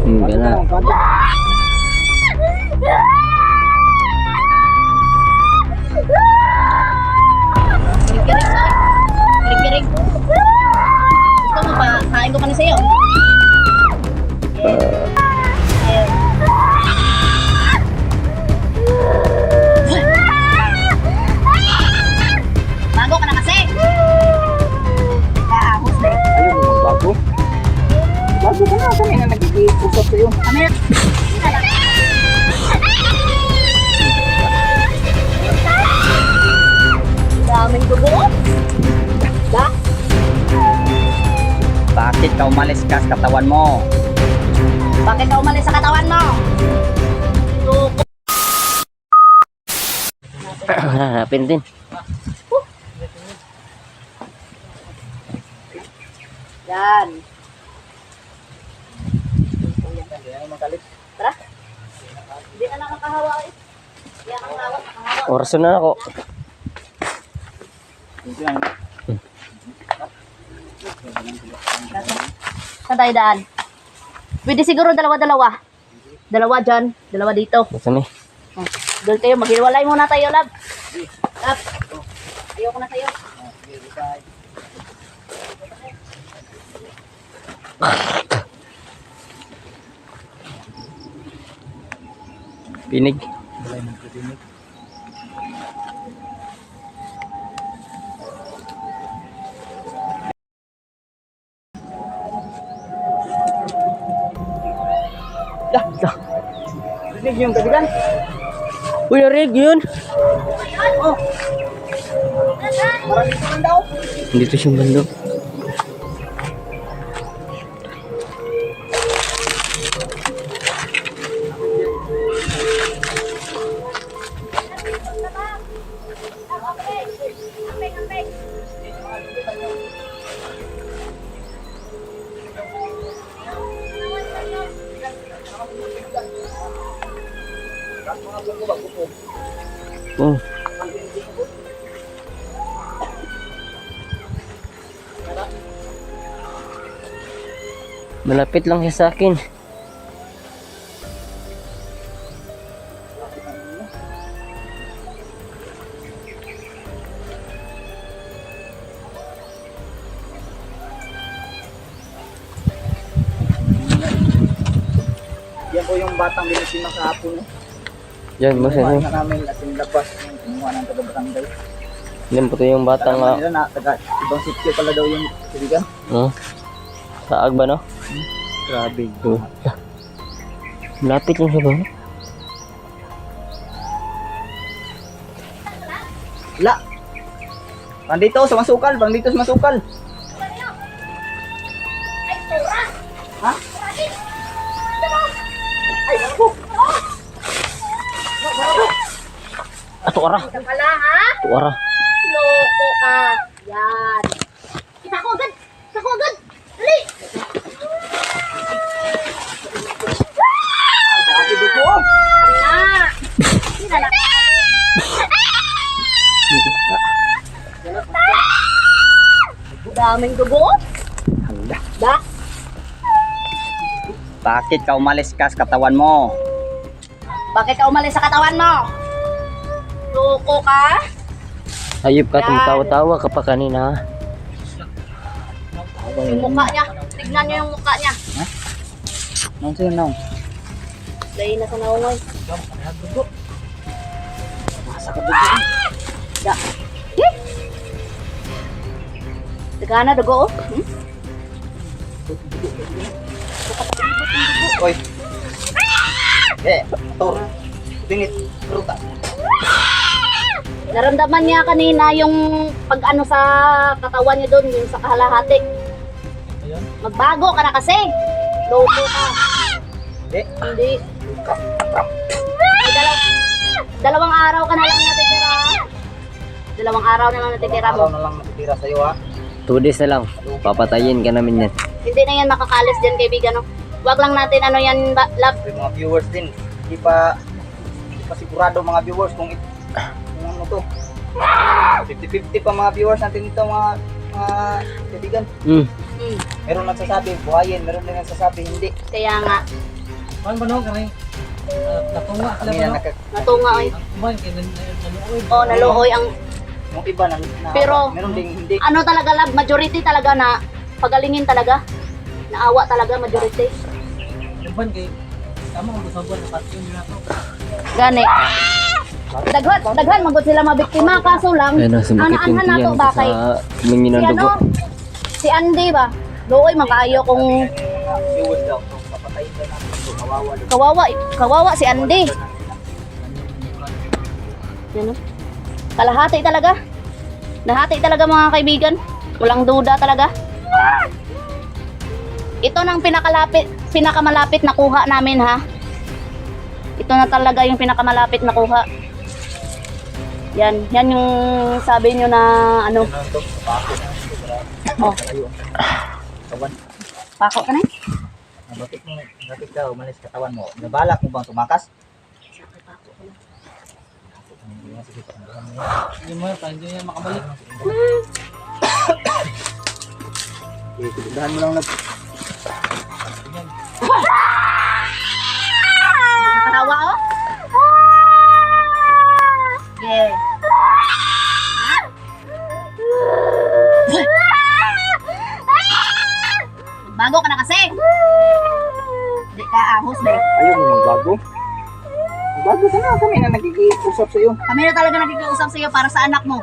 Gana. Kirig-kirig. Gusto mo pa? Kain ko pa na sa'yo. Ayun. Bago ka na kasi. Kaahos na eh. Ayun, bago. Bago ka na, kami na nag-iusap sa'yo. Kami na. Daming dugo. Da? Bakit ka umalis ka sa katawan mo? Bakit ka umalis sa katawan mo? Dugo. Hanapin din. Yan. Tara. Hindi ka na makahawa eh. Yan ang hawak. Oras na ako. Saan tayo daan? Pwede siguro dalawa-dalawa. Dalawa dyan. Dalawa dito. Saan eh? Oh, doon kayo. Maghiwalay muna tayo, lab. Lab. Ayoko na sa'yo. Pinig. Rinig yung kadigan. Uy, narig yun. Oh. Marami ka man daw. Dito siyang bando. Oh. Malapit lang siya sa akin. Yan po yung batang binisima sa hapon. Diyan mo siya. Kumain na namin ating labas. Kumuha ng taga-barangay. Diyan po to yung bata nga. Nila na ibang sityo pala daw yung kadigan. Oh. Saag ba no? Grabe. Oh. Malapit lang siya ba? La. Bandito sa masukal, bandito sa masukal. Ha? Ay, ako. Ato ara. Ito pala, ha? Ato ara. Loko ka. Yan. Kita ko agad. Kita ko agad. Dali. Grabe dugo. Anak. Hindi na. Daming dugo. Handa. Da? Bakit ka umalis ka sa katawan mo? Bakit ka umalis sa katawan mo? Loko ka? Hayop ka, Yan. tumatawa-tawa ka pa kanina. Yung mukha niya. Tignan niyo yung mukha niya. Nang sa'yo nang. Lahi na sa naungoy. Masa ka dugo. Da. Eh? Teka na, dugo oh. Hmm? Oy. Tor. Tingit. Ruta. Naramdaman niya kanina yung pag-ano sa katawan niya doon, yung sa kahalahati. Magbago ka na kasi. Loko ka. Hindi. Hindi. Ay, dalawang araw ka na lang natitira. Dalawang araw na lang natitira mo. Araw na lang natitira sa'yo ha. 2 days na lang. Papatayin ka namin yan. Hindi na yan makakalis dyan, kaibigan. No? Huwag lang natin ano yan, love. Yung mga viewers din. Hindi pa sigurado mga viewers kung ano to. 50-50 pa mga viewers natin dito mga kaibigan. Mm. Hmm. Meron nagsasabi buhayin, meron din nagsasabi hindi. Kaya nga, Paano ba no? Karing natunga sila Kami ba na no? Natunga ay. Kumain kay naluoy. Oh, naluoy ang yung iba na Pero- meron ding hindi. ano talaga lab, majority talaga na pagalingin talaga. Naawa talaga majority. Kumain kay tama kung gusto buwan nakatun nila to. Gani. Daghan magud sila mabiktima kaso lang Ayun na, sumakit yung anaan nato tiyan ba ko kay sa tumingin si ng dugo. si Andy ba? Luoy makaayo kung Viewers daw, kung papatayin na natin ito, kawawa. kawawa si Andy. Yan, oh. Kalahati talaga. Nahati talaga mga kaibigan. Walang duda talaga. Ito nang pinakamalapit na kuha namin ha. Ito na talaga yung pinakamalapit na kuha. Yan yung sabi nyo na ano. Oh, Kawan, pako ka na eh. nabatik ka, umalis katawan mo. Nabalak mo bang tumakas? Yung mga pa hindi niya makabalik. Dahan mo lang Nakatawa oh. Yeah. Bago ka na kasi. Hindi ka ahos ba? Ayaw mo magbago. Magbago ka na, kami na nagkikipusap sa iyo. Kami na talaga nakikiusap sa iyo para sa anak mo.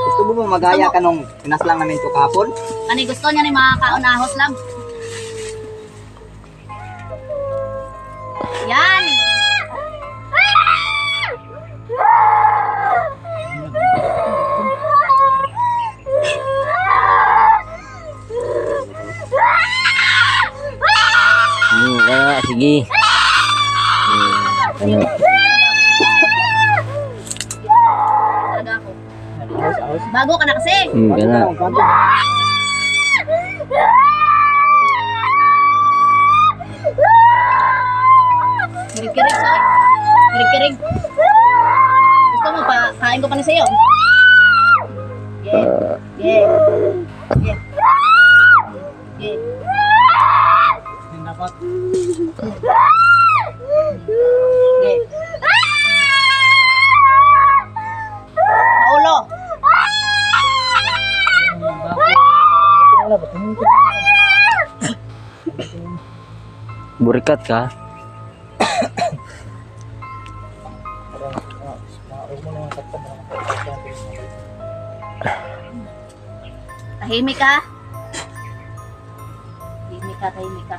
Gusto mo ba magaya ka nung pinaslang namin ito kahapon? Ani gusto niya ni mga kaunahos lang. Yan. Kaya, sige. Ano? Talaga ako. Ahos. Bago ka na kasi. Kaya. Bago. Kirig-kirig, soy. Kirig-kirig. Gusto mo pa, kain ko pa ni sa'yo. Yeah. Yeah. Yeah. Yeah. Hindi dapat Yeah. Paulo. yung bago. Wala ba? Tingin ko. Burikat ka? Huwag mo naman kapag Tahimik ka. Tahimik ka.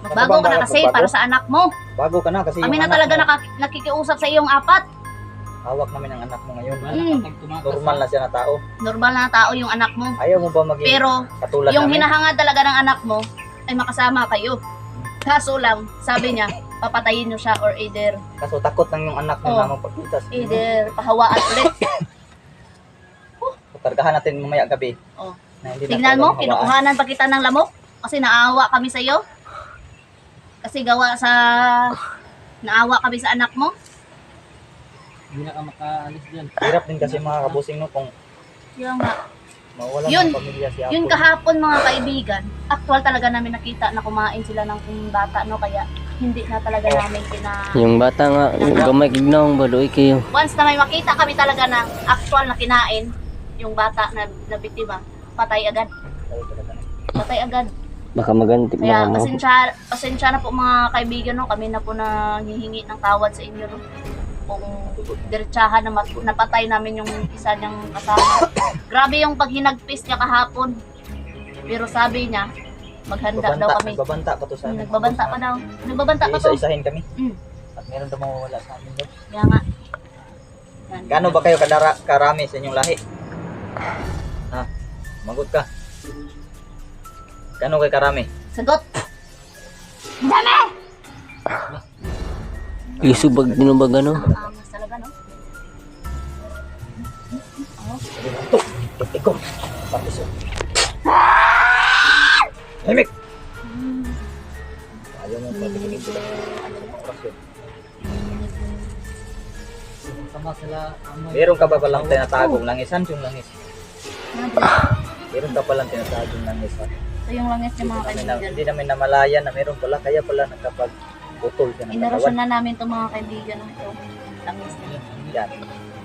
Magbago ka na kasi para sa anak mo. Bago ka na kasi Kami yung na anak talaga mo, nakikiusap sa iyong apat. hawak namin ang anak mo ngayon. Kapag tumakas. Normal na siya na tao. Normal na tao yung anak mo. Ayaw mo ba maging Pero katulad yung namin? hinahangad talaga ng anak mo ay makasama kayo. Kaso lang, sabi niya, papatayin niyo siya or either Kaso takot lang yung anak mo Oh. na magpagkita. pahawaan ulit. Kargahan natin mamaya gabi. Oh. Na hindi na Tignan tayo mo, mahawaan. kinukuhanan pa kita ng lamok kasi naawa kami sa iyo. Kasi gawa sa naawa kami sa anak mo. Hindi na ka makaalis dyan. Hirap din kasi mga kabusing no kung Yung nga. mawala Yun. ng pamilya si Apo. Yun kahapon mga kaibigan, actual talaga namin nakita na kumain sila ng bata no kaya hindi na talaga namin Yung bata nga, gamay kignong, baluy kayo. once na may makita kami talaga ng actual na kinain yung bata na biktima, patay agad. Patay agad. Baka maganti Kaya mo. pasensya na po mga kaibigan no, kami na po nanghihingi ng tawad sa inyo no. Kung diretsahan na napatay namin yung isa niyang kasama. Grabe yung paghinagpis niya kahapon. Pero sabi niya, maghanda daw kami. Nagbabanta pa to sa amin. Nagbabanta pa daw. Nagbabanta pa to. Isa-isahin kami. Mm. At meron daw mawawala sa amin daw. Kaya nga. Yan. Gaano ba kayo karami sa inyong lahi? Ha? Magot ka. Gaano kayo karami? Sagot. Dami! Isubag dinubag ano? Angas talaga no? Ikaw. Tapos yun. Himik! Ayaw mo patigilin sila. Operasyon. Sama sila amoy. Meron ka ba palang tinatagong langis? Saan yung langis? Meron ka palang tinatagong langis ha? Ito yung langis niya mga kaibigan. Hindi namin namalayan na meron pala, kaya pala nakapag-putol siya ng Inarosyon katawan. na namin ito mga kaibigan. Ito, langis niya. Yan.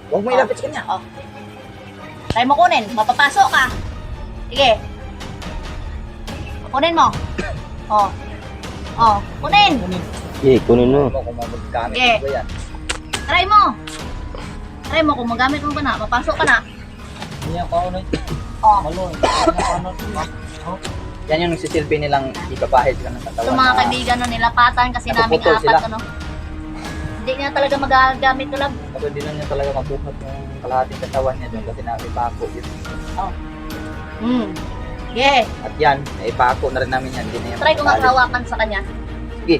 Huwag mo ilapit sa kanya. Oh. Try mo kunin, mapapasok ka. Sige. Kunin mo. Oh. Oh, kunin. Eh, kunin mo. Kung magagamit Okay. mo yan. Try mo. Try mo kung magamit mo pa na, mapasok ka na. Hindi ako ulit. Oh. Malo. Yan yung nagsisilbi nilang ipapahid ka ng katawan. Ito mga kaibigan, no, nilapatan kasi naming Napuputol apat, sila. ano. Hindi niya talaga magagamit ito lang. Kasi di na niya talaga mabuhat yung kalahating katawan niya doon kasi naipako yun. Yeah. At yan, naipako na rin namin yan. Hindi na yan Try ko mabalik. maghawakan sa kanya. Sige.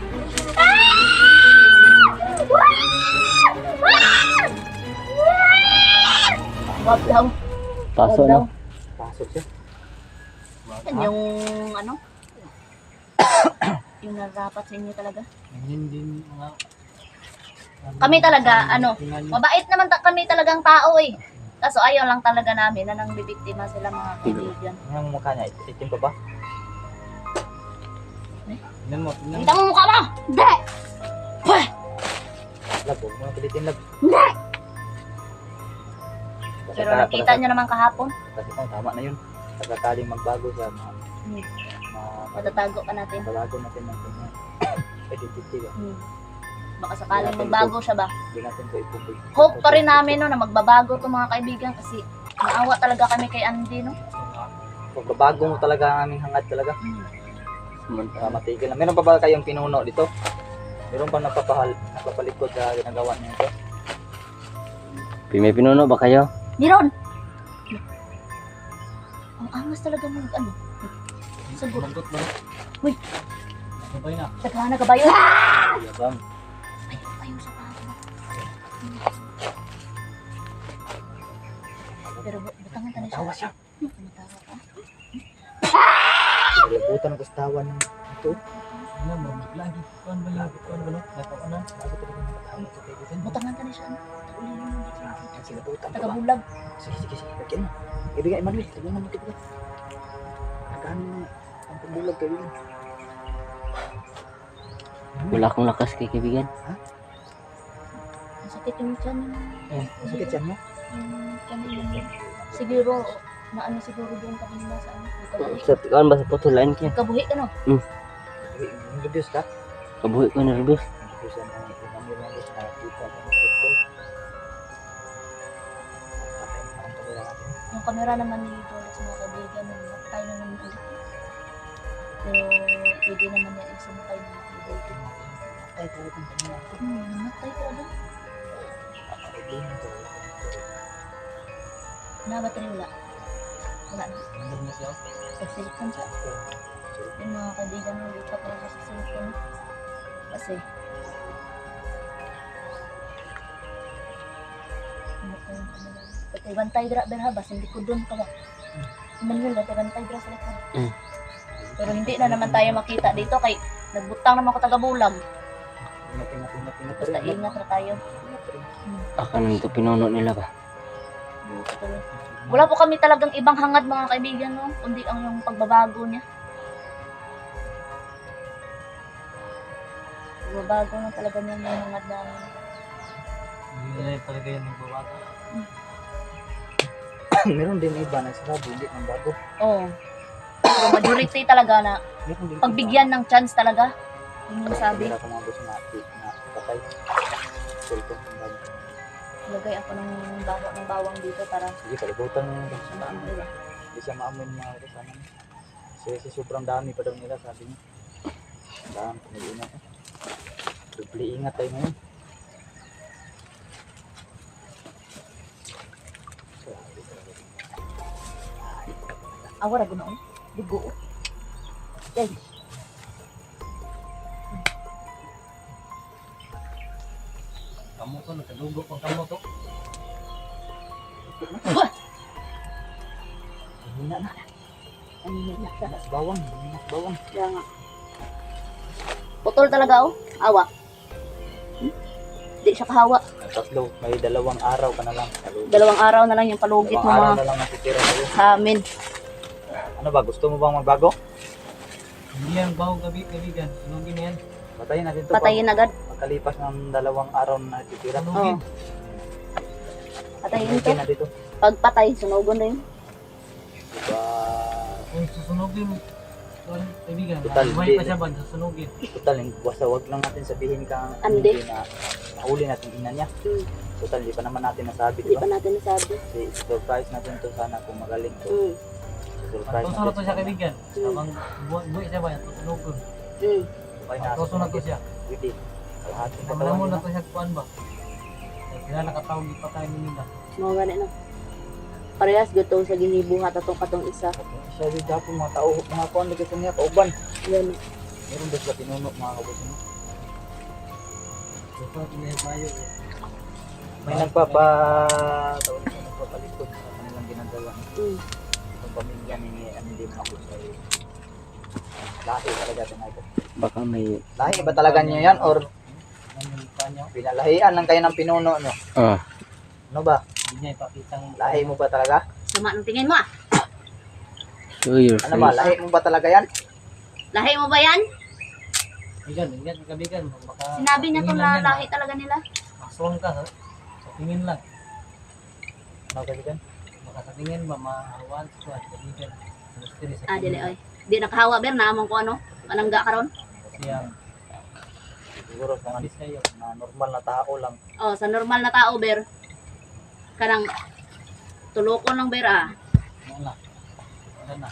Wag daw. Paso Wag daw. na. Pasok siya. Yan yung ano? Yung narapat sa inyo talaga. Hindi mga... Kami talaga, ano, mabait naman kami talagang tao eh. Kaso ayaw lang talaga namin na nang bibiktima sila mga kaibigan. Yung mukha niya, itim pa ba? Tingnan mo, tingnan mo. Kita mo mukha mo! Hindi! Lab, huwag mo na pilitin lab. Hindi! Pero nakita nyo naman kahapon, Kasi kung tama na yun. Pagkakaling magbago siya, matatago pa natin. mabalago natin ng kanyang identity ba? Baka sakaling magbago siya ba? Hindi natin ito ipupul. Hope pa rin namin no, na magbabago to mga kaibigan kasi naawa talaga kami kay Andy no. Pagbabago mo talaga ang aming hangad talaga. Para matigil na. Meron pa ba kayong pinuno dito? Meron pa napapalikod sa ginagawa niyo ito? May pinuno ba kayo? Meron! Ang angas talaga mo ano. Sagot. Magot ba? Uy! Sabay na. Tagana ka ba yun? Yabang. Ayaw sa pako. Pero butangan ka na siya. Tawa siya. Tumatawa ka. Labutan ang kastawan ng ito. Ano mo, lagi. Kuan ba yun? Kuan ba no? Natawanan. Butangan ka na siya. Uli mo yung dito. Sinabutan ka ba? Tagabulag. Sige, sige, sige. Lagyan mo. Ibigay, Emmanuel. Lagyan mo magkibigay. Nagano mo ang pagbulag kayo yun. Wala akong lakas kay kaibigan. Masakit yung tiyan. Masakit yan mo? Yung tiyan yung siguro, maano siguro doon kanina sa ano. Kabuhi. Sa kan ba sa putulan kaya? Kabuhi ka no? Nervous ka? Kabuhi ko nervous. Nervous yan ang Emmanuel na gusto na kita ka ng putol. Patay na ang kamera natin. Yung camera naman ni Jonas mga kaibigan, tayo na naman ulit. Pero pwede naman niya isumpay mga kaibigan. Patay talaga ang kamera natin. Namatay ka ba? Nakakaibigan to. Nabattery wala. Wala na. Nandun na siya. Pag-silicon siya. Yung mga kaibigan mo, lipat talaga sa silicon. Kasi, ano ko yung camera? Pati bantay dra, berha, basin likod doon ka ba? Manuel, bantay dra sa likod. Pero hindi na naman tayo makita dito kay nagbutang naman ko taga-bulag. Ingat Basta rin. ingat na tayo. Aka nang ito pinuno nila ba? Wala po kami talagang ibang hangad mga kaibigan no, kundi ang yung pagbabago niya. Pagbabago na talaga niya yung hangad namin. Hindi na talaga yan nagbabago. Meron din iba na sila hindi ng bago. Oo. Pero majority talaga na Meron din pagbigyan ng chance talaga. Yun yung sabi. Meron ako mga gusto na patay. Cellphone ng bago. Lagay ako ng bawang dito para Sige, kalibutan mo yung sa maamo nila. Hindi siya maamoy ng mga kasama niya. Kasi sobrang dami pa daw nila, sabi niya. Dami, mag-ingat eh. Dubli ingat tayo ngayon. Awara ganoon. Dugo. Yan. Kamu to, nakadugo pang kamu to. Hina na. Hinas bawang, hinas bawang. Kaya nga. Putol talaga oh. Awa. Di siya kahawa. Tatlo, may 2 araw ka na lang. 2 araw na lang yung palugit 2 mo araw mga na lang natitira sa'yo. sa amin. Ano ba, gusto mo bang magbago? Hindi yan baho kaibigan. Sunugin na yan. Patayin natin to. Patayin agad. Pagkalipas ng 2 araw na titira. Oo. Patayin to. Sunugin na dito. Pag patay, sunugon rin. Diba, Kung susunugin, kaibigan, Total, buhay pa hindi. siya ba? Susunugin. total, basta wag lang natin sabihin kang Andi. hindi na nahuli natin ina niya. Mm. Total, di pa naman natin nasabi, Hindi di pa ba? natin nasabi. Kasi surprise natin to sana kung magaling to. Mm. Surprise Tuso na to siya natin. kaibigan. Habang buhay siya ba? Susunugon. Mm. Okay na, Tuso na to siya. Pwede. Kalahating Pag katawan mo niya. na to siya kuan ba? Sila nakatawag di pa tayo nila. Mga gani na. Parehas gusto sa ginibuhat atong katong isa. Siya din dapat mga tao, mga kuwan, ligas niya, kauban. Yan. Meron ba sa pinuno mga kabusin mo? Tuso na tayo. May nagpapalikod sa kanilang ginagawa. Mm. Itong pamilya ni hindi mo ako sa lahi talaga ito na ito. Baka may... Lahi ba talaga niyo yan or Ano yung kanyo? pinalahian lang kayo ng pinuno nyo? Ah. Ano ba? Hindi niya ipakitang Lahi mo ba talaga? Sama ng tingin mo ah. Show your Ano ba? face. Lahi mo ba talaga yan? Lahi mo ba yan? Kaibigan, kaibigan. Baka Sinabi niya to tingin na lang yan, lahi talaga nila. Aswang ka sa tingin lang. Ano kaibigan? Baka sa tingin ba, maawan sa kaibigan. Mystery sa Ah, dili tingin. oy. Di nakahawa ber na among ko ano. Manangga karon. Siya, Siguro sa mga alis kayo. na normal na tao lang. Oh, sa normal na tao ber. Kanang tulokon lang ber ah. Ano na? Ano na?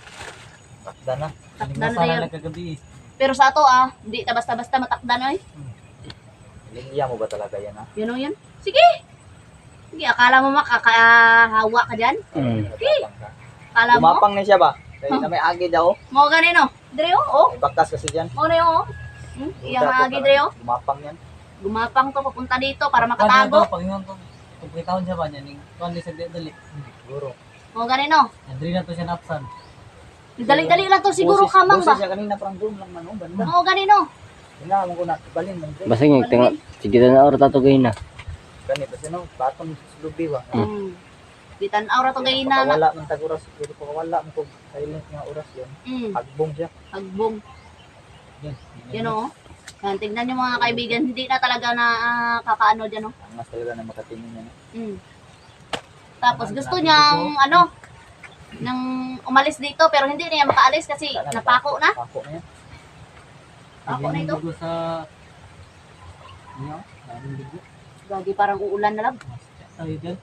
Takda na. Takdan na Masala yun. na kagabi. Pero sa ato ah, di ta basta-basta matakdan oy. Linya mo ba talaga yan ha? Yun o yun. Sige. Sige, akala mo makakahawa ka dyan? Matapang ka. Akala mo? Gumapang na siya ba? Kaya na may agi daw. Mo ganino. Dire oh. May bakas kasi dyan. Mo na yun oh. Iya maagi dire oh. Gumapang yan. Gumapang to papunta dito para Pag makatago. yun to, kung pagkitaon siya ba niya, ning kuhan di sa dali. Siguro. Mo ganino. Andri na to siya napsan. Dali-dali lang to siguro kamang Boses ba? siya kanina parang doon lang man. Oh, banda. Mo ganino. Hinahamon ko na. Balin man. Basta yung tingnan. Sige na oras tato gay na. Ganito kasi no. Batong sa lubi ba? Bitan aura to gay na. Pakawala man taguras. Pero pakawala mo kung silent nga oras yun. Hagbong siya. Agbong. Yan. Yun oh. Yan, tignan nyo mga kaibigan. Hindi na talaga na kakaano dyan oh. Angas talaga na makatingin yan. Tapos gusto niyang ano, nang umalis dito pero hindi niya makaalis kasi napako na. Pako na yan. Pako na ito. Dugo sa niyo, daming dugo. Gagi parang uulan na lang. Tayo dyan.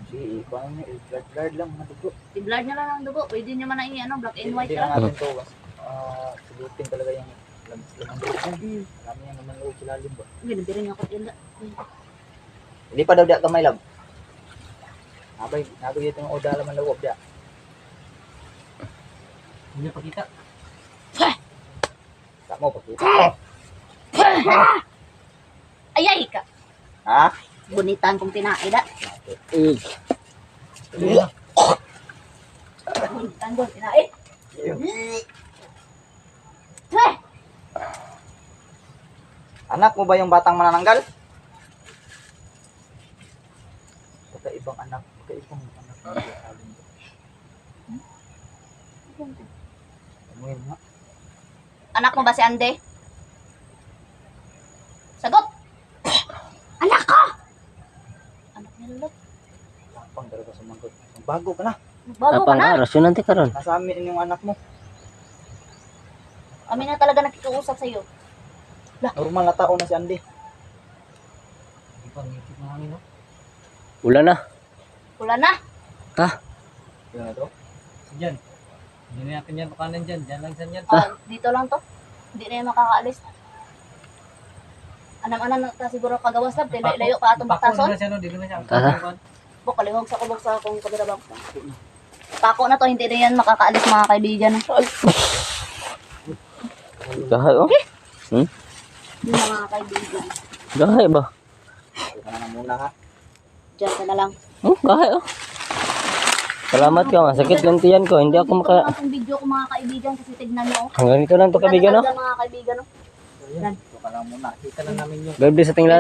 Hindi, paano niya, guard lang, madugo. I-blur niya lang ang dugo. Pwede niya man na ano, black and white Hindi lang. na natin to, sigutin talaga yung lamang loob yan. Marami yan naman loob sila limba. Ginabiri niya ako yun. Hindi pa daw diya kamay lab. Nabay dito ng oda laman loob diya. Hindi pakita. Sa mo, pakita. Ayay ka! Ha? Bunitan kong tinaid ah. Bunitan kong tinaid. Anak mo ba yung batang manananggal? Kakaibang anak. Kakaibang anak. Amuin nga. Anak mo ba si Ande? Sagot! Anak ko! Anak niya lulot. Lapang talaga sumagot. Bago ka na. Bago ka Apang na. oras yun nanti karon. Nasa amin yung anak mo. Kami na talaga nakikiusap sa'yo. Normal na tao na si Andy. Hindi pa ngipit na hangin, no? Ulan na. Wala na. Yun na to. Diyan. Hindi na natin yan pakanan dyan. Diyan lang saan yan. Dito lang to. Hindi na yan makakaalis. Anam-anam na ta siguro kagawas na. Layo pa atong Pako batason. na siya, no? Dito na siya. Buk, kalihog sa kubog sa akong kabirabang. Pako na to. Hindi na yan makakaalis mga kaibigan. Gahay oh. Yung mga kaibigan. Gahay ba? Ito ka na muna ha. Diyan ka na lang. Gahay oh. Salamat ka, masakit lang tiyan ko. Hindi ako Ito lang maka... ang video ko mga kaibigan kasi tignan nyo. Hanggang ito lang to kaibigan no. Mga kaibigan. Ito ka lang muna. Kita lang namin yung God bless sa tinglan.